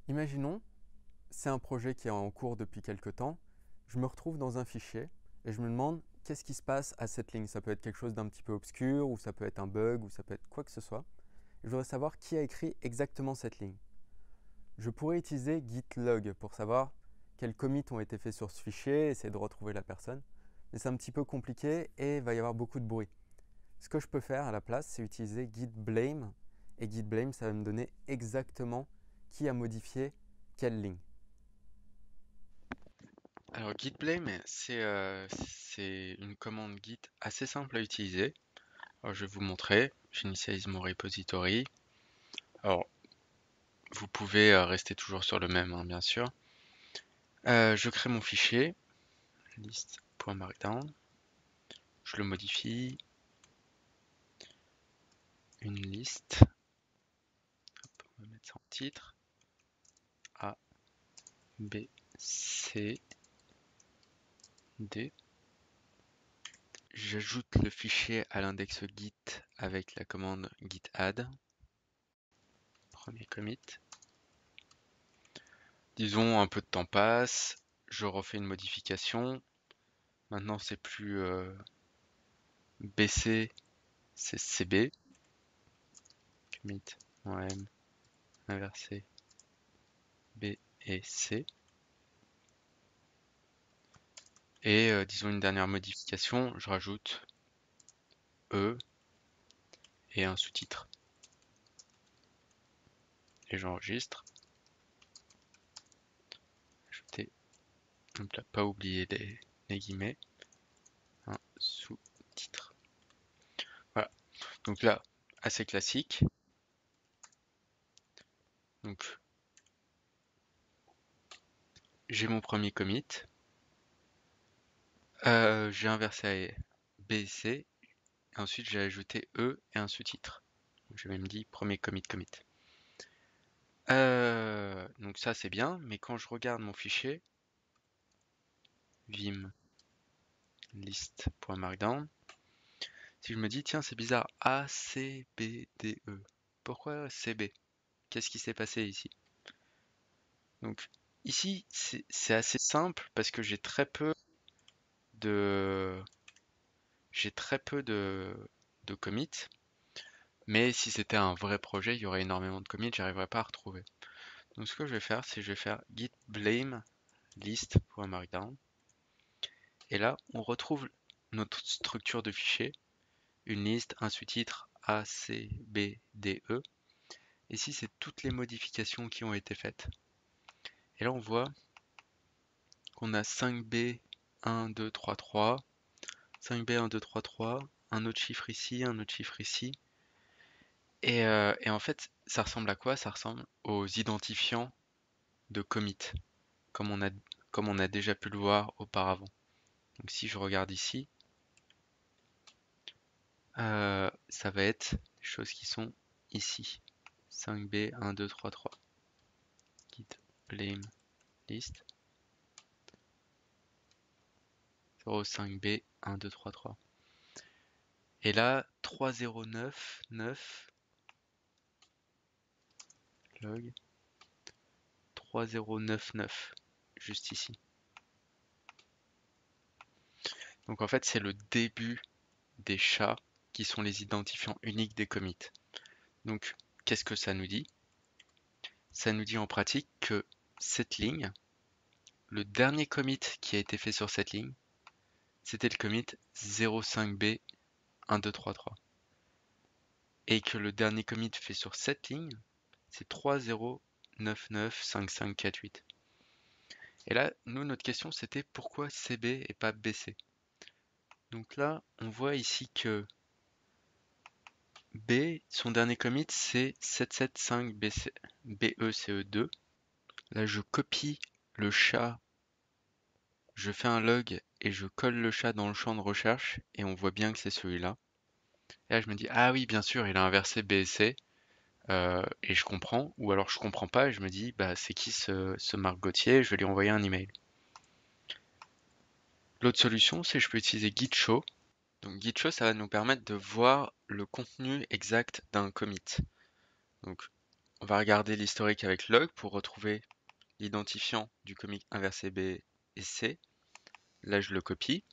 Imaginons, c'est un projet qui est en cours depuis quelque temps, je me retrouve dans un fichier et je me demande qu'est-ce qui se passe à cette ligne. Ça peut être quelque chose d'un petit peu obscur, ou ça peut être un bug, ou ça peut être quoi que ce soit. Je voudrais savoir qui a écrit exactement cette ligne. Je pourrais utiliser git-log pour savoir quels commits ont été faits sur ce fichier, essayer de retrouver la personne. Mais c'est un petit peu compliqué et il va y avoir beaucoup de bruit. Ce que je peux faire à la place, c'est utiliser git-blame. Et git-blame, ça va me donner exactement qui a modifié quelle ligne. Alors git-blame, c'est une commande Git assez simple à utiliser. Alors, je vais vous montrer. J'initialise mon repository. Alors, vous pouvez rester toujours sur le même, hein, bien sûr. Je crée mon fichier, list.markdown. Je le modifie. Une liste. On va mettre ça en titre. A, B, C, D. J'ajoute le fichier à l'index Git avec la commande git add. Premier commit. Disons un peu de temps passe, je refais une modification. Maintenant c'est plus BC, c'est CB. Commit m inversé B et C. Et disons une dernière modification, je rajoute E et un sous-titre. Et j'enregistre. Ajouter, donc là, pas oublier les guillemets. Un sous-titre. Voilà. Donc là, assez classique. Donc j'ai mon premier commit. J'ai inversé B et C. Et ensuite j'ai ajouté E et un sous-titre. J'ai même dit premier commit. Donc ça c'est bien, mais quand je regarde mon fichier, vim list.markdown, si je me dis tiens c'est bizarre, A, C, B, D, E, pourquoi CB? Qu'est-ce qui s'est passé ici? Donc ici c'est assez simple parce que de j'ai très peu de commits, mais si c'était un vrai projet, il y aurait énormément de commits, j'arriverais pas à retrouver. Donc ce que je vais faire, c'est je vais faire git blame list.markdown. Et là, on retrouve notre structure de fichier, une liste, un sous-titre A, C, B, D, E. Ici, c'est toutes les modifications qui ont été faites. Et là, on voit qu'on a 5B, 1, 2, 3, 3, 5B, 1, 2, 3, 3, un autre chiffre ici, un autre chiffre ici. Et en fait, ça ressemble à quoi? Ça ressemble aux identifiants de commit, comme on a, comme on a déjà pu le voir auparavant. Donc si je regarde ici, ça va être des choses qui sont ici. 5B, 1, 2, 3, 3. Git blame list. 05B, 1, 2, 3, 3. Et là, 3099 9 log 3099 juste ici. Donc en fait, c'est le début des chats qui sont les identifiants uniques des commits. Donc, qu'est-ce que ça nous dit? Ça nous dit en pratique que cette ligne, le dernier commit qui a été fait sur cette ligne, c'était le commit 05B 1233. Et que le dernier commit fait sur cette ligne, c'est 30995548. Et là, nous, notre question, c'était pourquoi CB et pas BC? Donc là, on voit ici que B, son dernier commit, c'est 775BC, BECE2. Là, je copie le chat, je fais un log et je colle le chat dans le champ de recherche et on voit bien que c'est celui-là. Et là, je me dis, ah oui, bien sûr, il a inversé B et C. Et je comprends, ou alors je comprends pas et je me dis, bah c'est qui ce Marc Gauthier? Je vais lui envoyer un email. L'autre solution, c'est que je peux utiliser git show. Donc git show, ça va nous permettre de voir le contenu exact d'un commit. Donc On va regarder l'historique avec log pour retrouver l'identifiant du commit inversé B et C. Là, je le copie.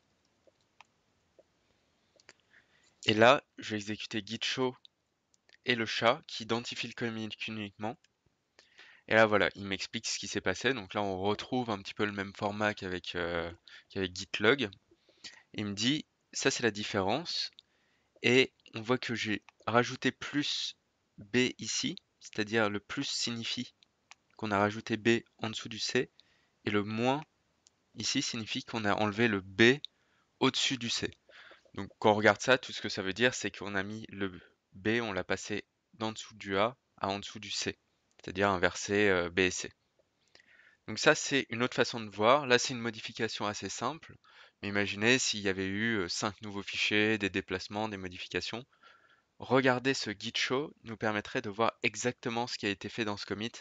Et là, je vais exécuter git show et le chat qui identifie le commit uniquement. Et là, voilà, il m'explique ce qui s'est passé. Donc là, on retrouve un petit peu le même format qu'avec git log. Il me dit, ça c'est la différence. Et on voit que j'ai rajouté plus B ici, c'est-à-dire le plus signifie qu'on a rajouté B en dessous du C, et le moins ici signifie qu'on a enlevé le B au-dessus du C. Donc quand on regarde ça, tout ce que ça veut dire, c'est qu'on a mis le B, on l'a passé d'en dessous du A à en dessous du C, c'est-à-dire inverser B et C. Donc ça, c'est une autre façon de voir. Là, c'est une modification assez simple, mais imaginez s'il y avait eu 5 nouveaux fichiers, des déplacements, des modifications. Regarder ce git show nous permettrait de voir exactement ce qui a été fait dans ce commit,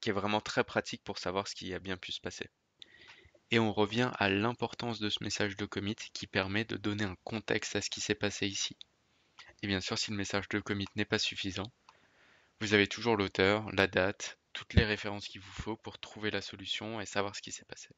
qui est vraiment très pratique pour savoir ce qui a bien pu se passer. Et on revient à l'importance de ce message de commit qui permet de donner un contexte à ce qui s'est passé ici. Et bien sûr, si le message de commit n'est pas suffisant, vous avez toujours l'auteur, la date, toutes les références qu'il vous faut pour trouver la solution et savoir ce qui s'est passé.